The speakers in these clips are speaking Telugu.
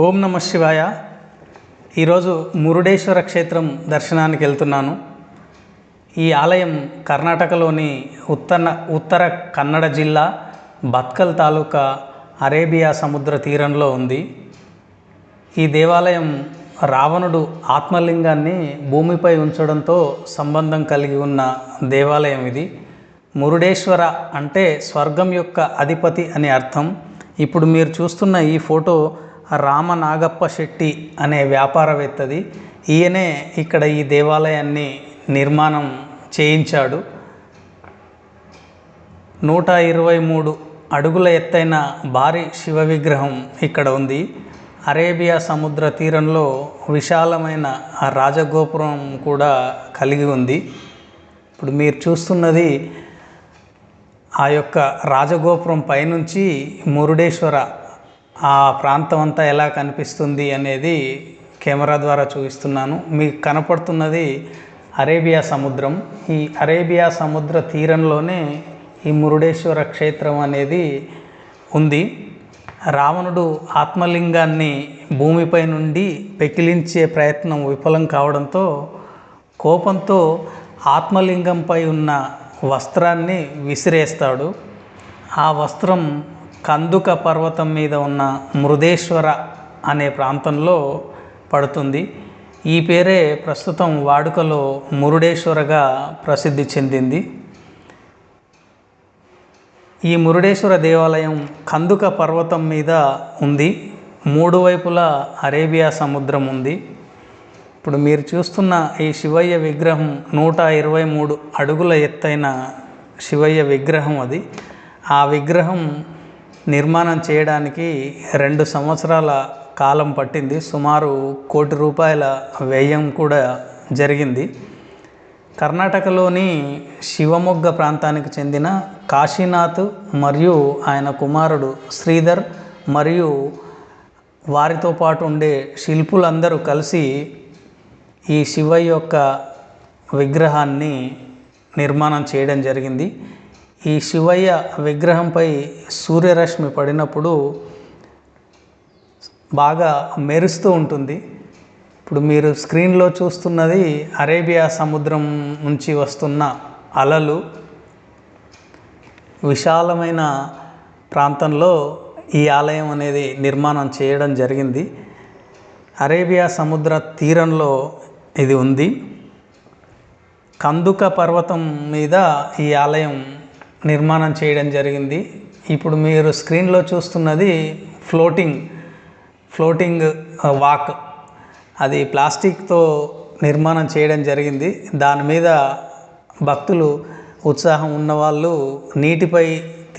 ఓం నమ శివాయ. ఈరోజు మురుడేశ్వర క్షేత్రం దర్శనానికి వెళ్తున్నాను. ఈ ఆలయం కర్ణాటకలోని ఉత్తర కన్నడ జిల్లా బత్కల్ తాలూకా అరేబియా సముద్ర తీరంలో ఉంది. ఈ దేవాలయం రావణుడు ఆత్మలింగాన్ని భూమిపై ఉంచడంతో సంబంధం కలిగి ఉన్న దేవాలయం ఇది. మురుడేశ్వర అంటే స్వర్గం యొక్క అధిపతి అని అర్థం. ఇప్పుడు మీరు చూస్తున్న ఈ ఫోటో రామనాగప్ప శెట్టి అనే వ్యాపారవేత్తది. ఈయనే ఇక్కడ ఈ దేవాలయాన్ని నిర్మాణం చేయించాడు. 123 అడుగుల ఎత్తైన భారీ శివ విగ్రహం ఇక్కడ ఉంది. అరేబియా సముద్ర తీరంలో విశాలమైన రాజగోపురం కూడా కలిగి ఉంది. ఇప్పుడు మీరు చూస్తున్నది ఆ యొక్క రాజగోపురం పైనుంచి మురుడేశ్వర ఆ ప్రాంతం అంతా ఎలా కనిపిస్తుంది అనేది కెమెరా ద్వారా చూపిస్తున్నాను. మీకు కనపడుతున్నది అరేబియా సముద్రం. ఈ అరేబియా సముద్ర తీరంలోనే ఈ మురుడేశ్వర క్షేత్రం అనేది ఉంది. రావణుడు ఆత్మలింగాన్ని భూమిపై నుండి పెకిలించే ప్రయత్నం విఫలం కావడంతో కోపంతో ఆత్మలింగంపై ఉన్న వస్త్రాన్ని విసిరేస్తాడు. ఆ వస్త్రం కందుక పర్వతం మీద ఉన్న మృదేశ్వర అనే ప్రాంతంలో పడుతుంది. ఈ పేరే ప్రస్తుతం వాడుకలో మురుడేశ్వరగా ప్రసిద్ధి చెందింది. ఈ మురుడేశ్వర దేవాలయం కందుక పర్వతం మీద ఉంది. 3 వైపులా అరేబియా సముద్రం ఉంది. ఇప్పుడు మీరు చూస్తున్న ఈ శివయ్య విగ్రహం 123 అడుగుల ఎత్తైన శివయ్య విగ్రహం అది. ఆ విగ్రహం నిర్మాణం చేయడానికి 2 సంవత్సరాల కాలం పట్టింది. సుమారు 1 కోటి రూపాయల వ్యయం కూడా జరిగింది. కర్ణాటకలోని శివమొగ్గ ప్రాంతానికి చెందిన కాశీనాథ్ మరియు ఆయన కుమారుడు శ్రీధర్ మరియు వారితో పాటు ఉండే శిల్పులందరూ కలిసి ఈ శివయ్య యొక్క విగ్రహాన్ని నిర్మాణం చేయడం జరిగింది. ఈ శివయ్య విగ్రహంపై సూర్యరశ్మి పడినప్పుడు బాగా మెరుస్తూ ఉంటుంది. ఇప్పుడు మీరు స్క్రీన్లో చూస్తున్నది అరేబియా సముద్రం నుంచి వస్తున్న అలలు. విశాలమైన ప్రాంతంలో ఈ ఆలయం అనేది నిర్మాణం చేయడం జరిగింది. అరేబియా సముద్ర తీరంలో ఇది ఉంది. కందుక పర్వతం మీద ఈ ఆలయం నిర్మాణం చేయడం జరిగింది. ఇప్పుడు మీరు స్క్రీన్లో చూస్తున్నది ఫ్లోటింగ్ వాక్. అది ప్లాస్టిక్తో నిర్మాణం చేయడం జరిగింది. దాని మీద భక్తులు ఉత్సాహం ఉన్నవాళ్ళు నీటిపై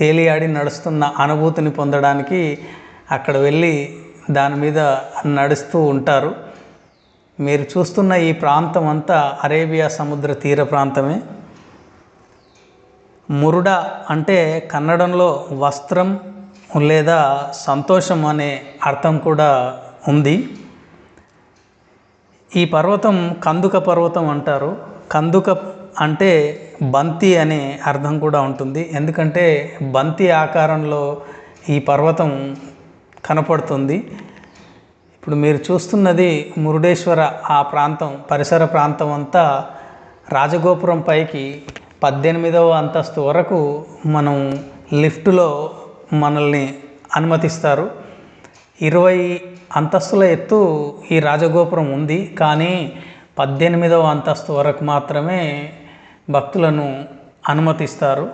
తేలియాడి నడుస్తున్న అనుభూతిని పొందడానికి అక్కడ వెళ్ళి దాని మీద నడుస్తూ ఉంటారు. మీరు చూస్తున్న ఈ ప్రాంతం అంతా అరేబియా సముద్ర తీర ప్రాంతమే. మురుడ అంటే కన్నడంలో వస్త్రం లేదా సంతోషం అనే అర్థం కూడా ఉంది. ఈ పర్వతం కందుక పర్వతం అంటారు. కందుక అంటే బంతి అనే అర్థం కూడా ఉంటుంది. ఎందుకంటే బంతి ఆకారంలో ఈ పర్వతం కనపడుతుంది. ఇప్పుడు మీరు చూస్తున్నది మురుడేశ్వర ఆ ప్రాంతం పరిసర ప్రాంతం అంతా రాజగోపురం పైకి 18వ అంతస్తు వరకు మనం లిఫ్టులో మనల్ని అనుమతిస్తారు. 20 అంతస్తుల ఎత్తు ఈ రాజగోపురం ఉంది. కానీ 18వ అంతస్తు వరకు మాత్రమే భక్తులను అనుమతిస్తారు.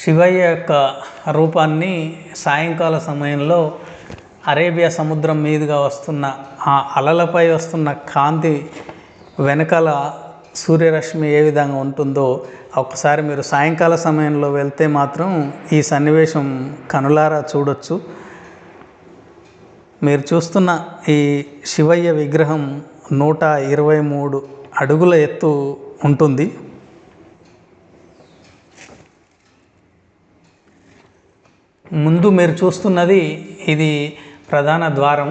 శివయ్య యొక్క రూపాన్ని సాయంకాల సమయంలో అరేబియా సముద్రం మీదుగా వస్తున్న ఆ అలలపై వస్తున్న కాంతి వెనకాల సూర్యరశ్మి ఏ విధంగా ఉంటుందో ఒకసారి మీరు సాయంకాల సమయంలో వెళ్తే మాత్రం ఈ సన్నివేశం కనులారా చూడొచ్చు. మీరు చూస్తున్న ఈ శివయ్య విగ్రహం 123 అడుగుల ఎత్తు ఉంటుంది. ముందు మీరు చూస్తున్నది ఇది ప్రధాన ద్వారం.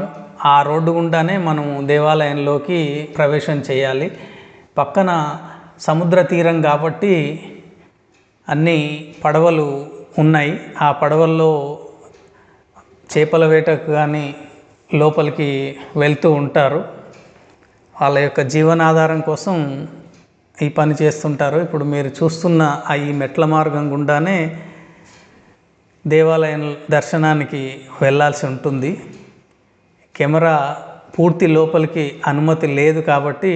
ఆ రోడ్డు గుండానే మనం దేవాలయంలోకి ప్రవేశం చేయాలి. పక్కన సముద్ర తీరం కాబట్టి అన్ని పడవలు ఉన్నాయి. ఆ పడవల్లో చేపల వేటకు కానీ లోపలికి వెళ్తూ ఉంటారు. వాళ్ళ యొక్క జీవనాధారం కోసం ఈ పని చేస్తుంటారు. ఇప్పుడు మీరు చూస్తున్న ఈ మెట్ల మార్గం గుండానే దేవాలయం దర్శనానికి వెళ్ళాల్సి ఉంటుంది. కెమెరా పూర్తి లోపలికి అనుమతి లేదు కాబట్టి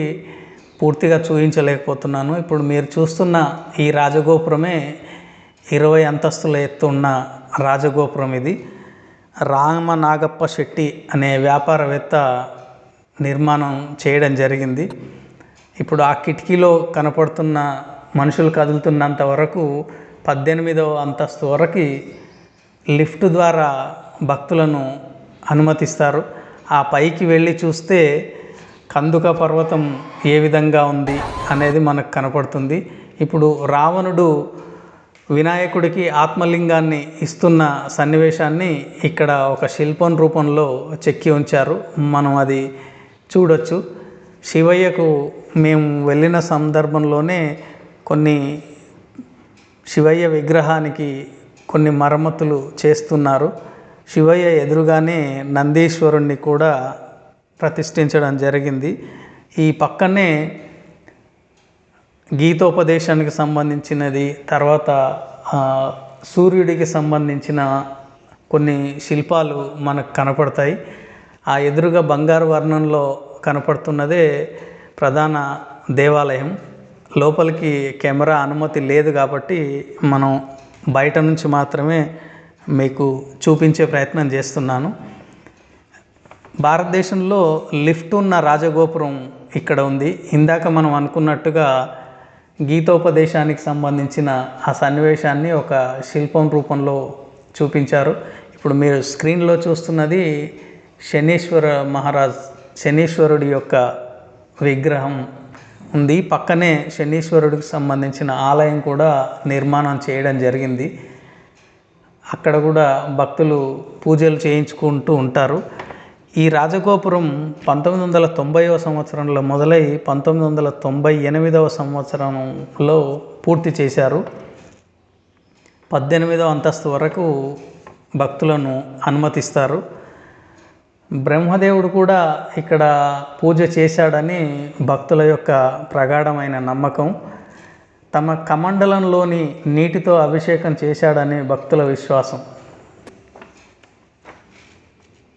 పూర్తిగా చూపించలేకపోతున్నాను. ఇప్పుడు మీరు చూస్తున్న ఈ రాజగోపురమే 20 అంతస్తుల ఎత్తు ఉన్న రాజగోపురం. ఇది రామనాగప్ప శెట్టి అనే వ్యాపారవేత్త నిర్మాణం చేయడం జరిగింది. ఇప్పుడు ఆ కిటికీలో కనపడుతున్న మనుషులు కదులుతున్నంత వరకు 18వ అంతస్తు వరకు లిఫ్ట్ ద్వారా భక్తులను అనుమతిస్తారు. ఆ పైకి వెళ్ళి చూస్తే కందుక పర్వతం ఏ విధంగా ఉంది అనేది మనకు కనపడుతుంది. ఇప్పుడు రావణుడు వినాయకుడికి ఆత్మలింగాన్ని ఇస్తున్న సన్నివేశాన్ని ఇక్కడ ఒక శిల్పం రూపంలో చెక్కి ఉంచారు. మనం అది చూడొచ్చు. శివయ్యకు మేము వెళ్ళిన సందర్భంలోనే శివయ్య విగ్రహానికి కొన్ని మరమ్మతులు చేస్తున్నారు. శివయ్య ఎదురుగానే నందీశ్వరుణ్ణి కూడా ప్రతిష్ఠించడం జరిగింది. ఈ పక్కనే గీతోపదేశానికి సంబంధించినది, తర్వాత సూర్యుడికి సంబంధించిన కొన్ని శిల్పాలు మనకు కనపడతాయి. ఆ ఎదురుగా బంగారు వర్ణంలో కనపడుతున్నదే ప్రధాన దేవాలయం. లోపలికి కెమెరా అనుమతి లేదు కాబట్టి మనం బయట నుంచి మాత్రమే మీకు చూపించే ప్రయత్నం చేస్తున్నాను. భారతదేశంలో లిఫ్ట్ ఉన్న రాజగోపురం ఇక్కడ ఉంది. ఇందాక మనం అనుకున్నట్టుగా గీతోపదేశానికి సంబంధించిన ఆ సన్నివేశాన్ని ఒక శిల్పం రూపంలో చూపించారు. ఇప్పుడు మీరు స్క్రీన్లో చూస్తున్నది శనీశ్వరుడి యొక్క విగ్రహం ఉంది. పక్కనే శనీశ్వరుడికి సంబంధించిన ఆలయం కూడా నిర్మాణం చేయడం జరిగింది. అక్కడ కూడా భక్తులు పూజలు చేయించుకుంటూ ఉంటారు. ఈ రాజగోపురం 1990వ సంవత్సరంలో మొదలై 1998వ సంవత్సరంలో పూర్తి చేశారు. 18వ అంతస్తు వరకు భక్తులను అనుమతిస్తారు. బ్రహ్మదేవుడు కూడా ఇక్కడ పూజ చేశాడని భక్తుల యొక్క ప్రగాఢమైన నమ్మకం. తమ కమండలంలోని నీటితో అభిషేకం చేశాడని భక్తుల విశ్వాసం.